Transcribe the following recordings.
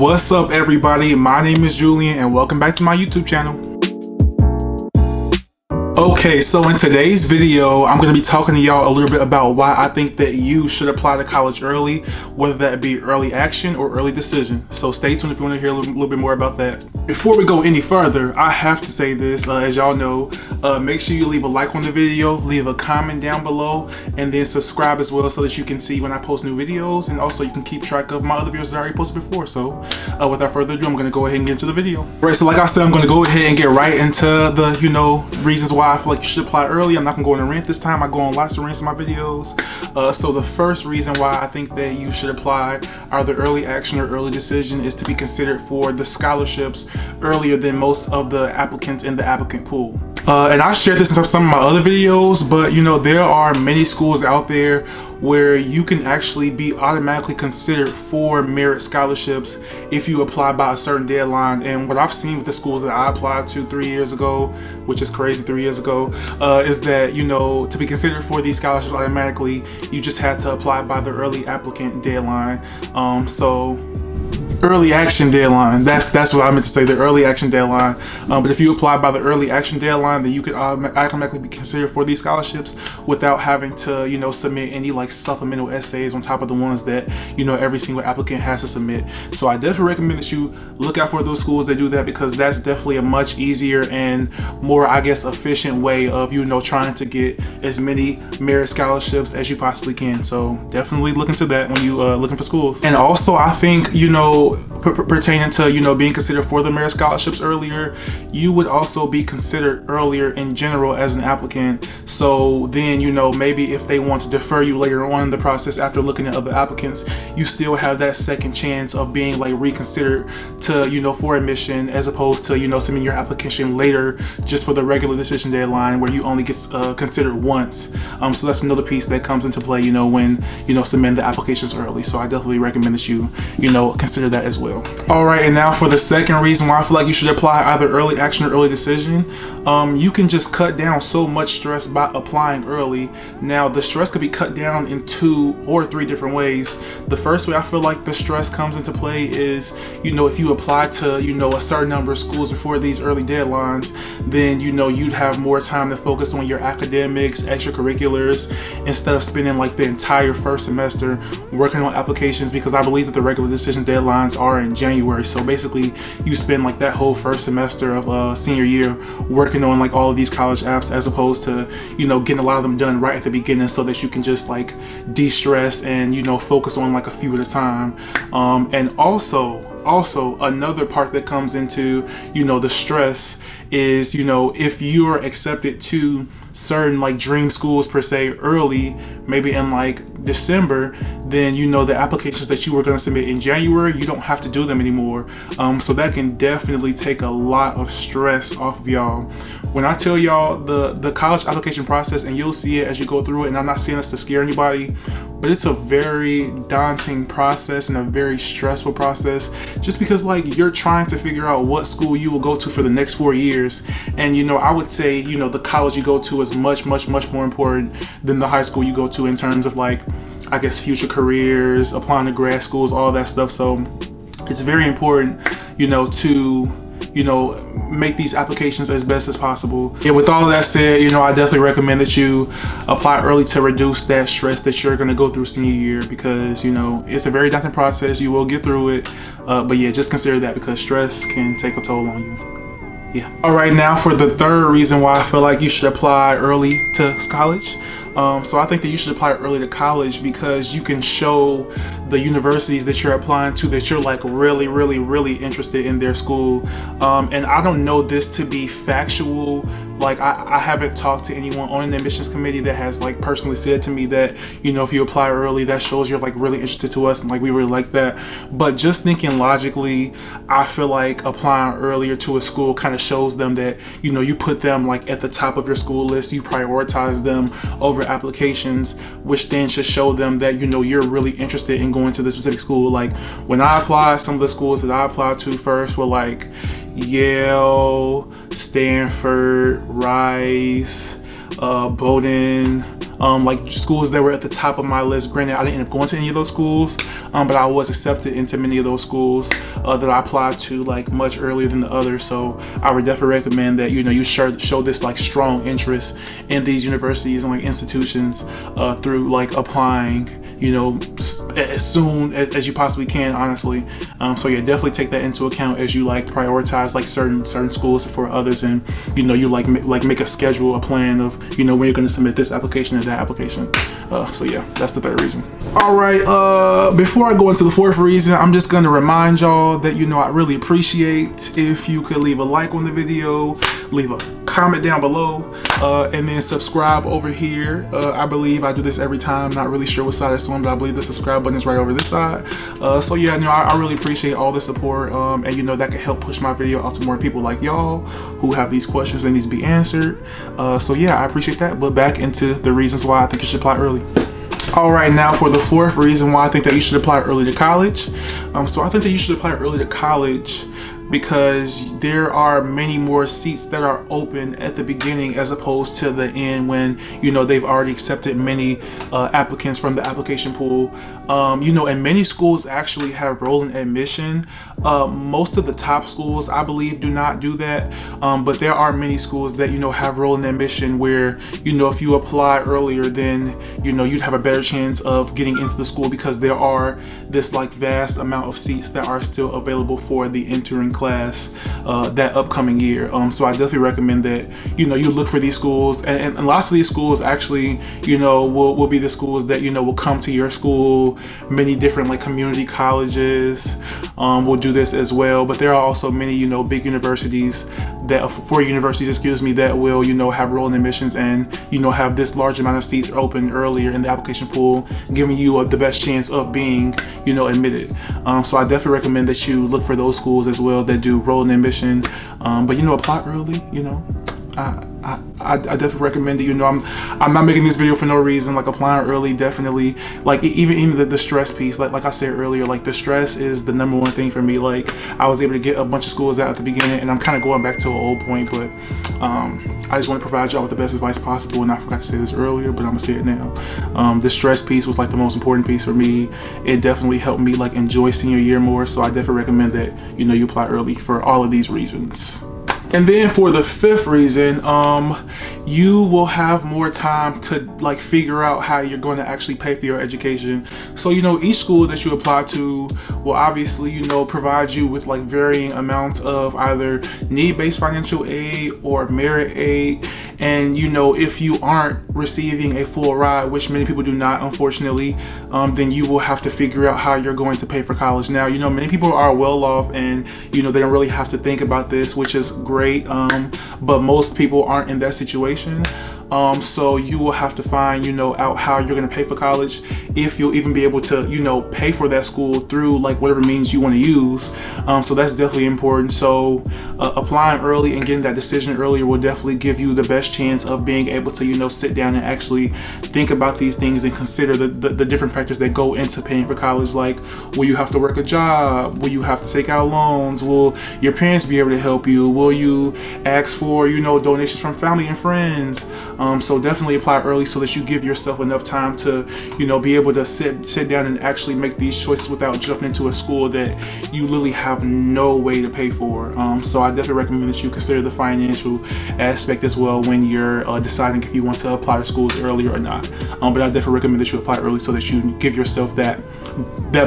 What's up, everybody? My name is Julian and welcome back to my YouTube channel. Okay, so in today's video, I'm going to be talking to y'all a little bit about why I think that you should apply to college early, whether that be early action or early decision. So stay tuned if you want to hear a little bit more about that. Before we go any further, I have to say this, as y'all know, make sure you leave a like on the video, leave a comment down below, and then subscribe as well so that you can see when I post new videos, and also you can keep track of my other videos that I already posted before. So without further ado, I'm going to go ahead and get into the video. Right, so like I said, I'm going to go ahead and get right into the, reasons why I feel like you should apply early. I'm not going to go on a rant this time. I go on lots of rants in my videos. So the first reason why I think that you should apply either early action or early decision is to be considered for the scholarships earlier than most of the applicants in the applicant pool. And I shared this in some of my other videos, but there are many schools out there where you can actually be automatically considered for merit scholarships if you apply by a certain deadline. And what I've seen with the schools that I applied to 3 years ago, which is crazy, 3 years ago, is that to be considered for these scholarships automatically, you just had to apply by the early applicant deadline. Early action deadline. That's what I meant to say, the early action deadline. But if you apply by the early action deadline, then you could automatically be considered for these scholarships without having to, submit any supplemental essays on top of the ones that, every single applicant has to submit. So I definitely recommend that you look out for those schools that do that, because that's definitely a much easier and more, efficient way of, trying to get as many merit scholarships as you possibly can. So definitely look into that when you looking for schools. And also, I think, pertaining to being considered for the merit scholarships earlier, you would also be considered earlier in general as an applicant. So then maybe if they want to defer you later on in the process after looking at other applicants, you still have that second chance of being reconsidered to for admission, as opposed to submitting your application later just for the regular decision deadline where you only get considered once. So that's another piece that comes into play when submitting the applications early. So I definitely recommend that you consider that as well. All right, and now for the second reason why I feel like you should apply either early action or early decision. You can just cut down so much stress by applying early. Now the stress could be cut down in 2 or 3 different ways. The first way I feel like the stress comes into play is if you apply to a certain number of schools before these early deadlines, then you'd have more time to focus on your academics, extracurriculars, instead of spending the entire first semester working on applications, because I believe that the regular decision deadlines are in January. So basically you spend that whole first semester of senior year working on all of these college apps, as opposed to getting a lot of them done right at the beginning, so that you can just de-stress and focus on a few at a time. And also another part that comes into the stress is if you're accepted to certain dream schools per se early, maybe in December, then the applications that you were going to submit in January, you don't have to do them anymore. So that can definitely take a lot of stress off of y'all. When I tell y'all the college application process, and you'll see it as you go through it, and I'm not saying this to scare anybody, but it's a very daunting process and a very stressful process, just because you're trying to figure out what school you will go to for the next 4 years. And I would say the college you go to is much more important than the high school you go to in terms of future careers, applying to grad schools, all that stuff. So it's very important to make these applications as best as possible. And with all of that said, I definitely recommend that you apply early to reduce that stress that you're going to go through senior year, because it's a very daunting process. You will get through it, but yeah, just consider that, because stress can take a toll on you. Yeah. All right, now for the third reason why I feel like you should apply early to college. So I think that you should apply early to college because you can show the universities that you're applying to that you're really interested in their school. And I don't know this to be factual. I haven't talked to anyone on an admissions committee that has personally said to me that, if you apply early, that shows you're really interested to us and we really like that. But just thinking logically, I feel like applying earlier to a school kind of shows them that, you put them at the top of your school list, you prioritize them over applications, which then should show them that, you're really interested in going to this specific school. When I applied, some of the schools that I applied to first were Yale, Stanford, Rice, Bowdoin, like schools that were at the top of my list. Granted, I didn't end up going to any of those schools, but I was accepted into many of those schools that I applied to like much earlier than the others. So I would definitely recommend that you show this like strong interest in these universities and like institutions through like applying as soon as you possibly can, honestly. So yeah, definitely take that into account as you like prioritize like certain schools before others, and you make a schedule, a plan of when you're going to submit this application and that application. So yeah, that's the third reason. All right, before I go into the fourth reason, I'm just going to remind y'all that I really appreciate if you could leave a like on the video, leave a comment down below, and then subscribe over here. I believe I do this every time, not really sure what side it's on, but I believe the subscribe button is right over this side. So yeah, I really appreciate all the support, and that can help push my video out to more people like y'all who have these questions that need to be answered. So yeah, I appreciate that. But back into the reasons why I think you should apply early. All right, now for the fourth reason why I think that you should apply early to college. So I think that you should apply early to college because there are many more seats that are open at the beginning as opposed to the end when they've already accepted many applicants from the application pool. And many schools actually have rolling admission. Most of the top schools, I believe, do not do that, but there are many schools that have rolling admission where if you apply earlier, then you'd have a better chance of getting into the school because there are this like vast amount of seats that are still available for the entering class that upcoming year. So I definitely recommend that you look for these schools, and lots of these schools actually will be the schools that will come to your school. Many different like community colleges will do this as well, but there are also many big universities that that will have rolling admissions and have this large amount of seats open earlier in the application pool, giving you the best chance of being admitted. So I definitely recommend that you look for those schools as well that do rolling admission, but apply early. I definitely recommend it. I'm not making this video for no reason. Like, applying early, definitely, like even the stress piece, like I said earlier, like the stress is the number one thing for me. Like, I was able to get a bunch of schools out at the beginning, and I'm kind of going back to an old point, but I just want to provide y'all with the best advice possible, and I forgot to say this earlier, but I'm gonna say it now. The stress piece was like the most important piece for me. It definitely helped me like enjoy senior year more, so I definitely recommend that you apply early for all of these reasons. And then for the fifth reason, you will have more time to like figure out how you're going to actually pay for your education. So each school that you apply to will obviously provide you with like varying amounts of either need-based financial aid or merit aid. And if you aren't receiving a full ride, which many people do not, unfortunately, then you will have to figure out how you're going to pay for college. Now many people are well off, and they don't really have to think about this, which is great. But most people aren't in that situation. So you will have to find out how you're going to pay for college, if you'll even be able to pay for that school through like whatever means you want to use. So that's definitely important. So applying early and getting that decision earlier will definitely give you the best chance of being able to sit down and actually think about these things and consider the different factors that go into paying for college. Like, will you have to work a job? Will you have to take out loans? Will your parents be able to help you? Will you ask for donations from family and friends? So definitely apply early so that you give yourself enough time to be able to sit down and actually make these choices without jumping into a school that you literally have no way to pay for. So I definitely recommend that you consider the financial aspect as well when you're deciding if you want to apply to schools earlier or not. But I definitely recommend that you apply early so that you give yourself that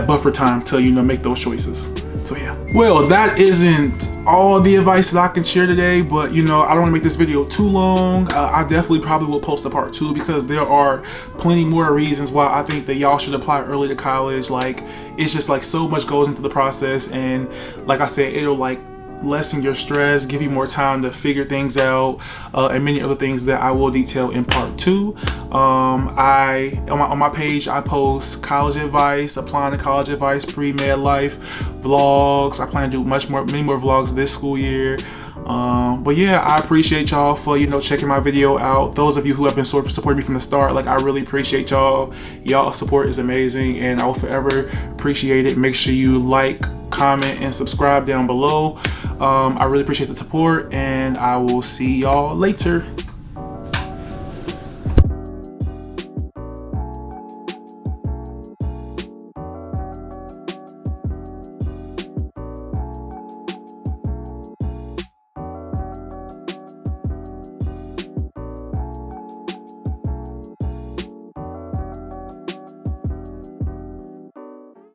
buffer time to make those choices. So yeah, well, that isn't all the advice that I can share today, but I don't want to make this video too long. I definitely probably will post a part 2 because there are plenty more reasons why I think that y'all should apply early to college. Like, it's just like so much goes into the process, and like I said, it'll like lessen your stress, give you more time to figure things out, and many other things that I will detail in part 2. On my page, I post college advice, applying to college advice, pre-med life, vlogs. I plan to do many more vlogs this school year. But yeah, I appreciate y'all for checking my video out. Those of you who have been supporting me from the start, like, I really appreciate y'all. Y'all support is amazing, and I will forever appreciate it. Make sure you like, comment, and subscribe down below. I really appreciate the support, and I will see y'all later.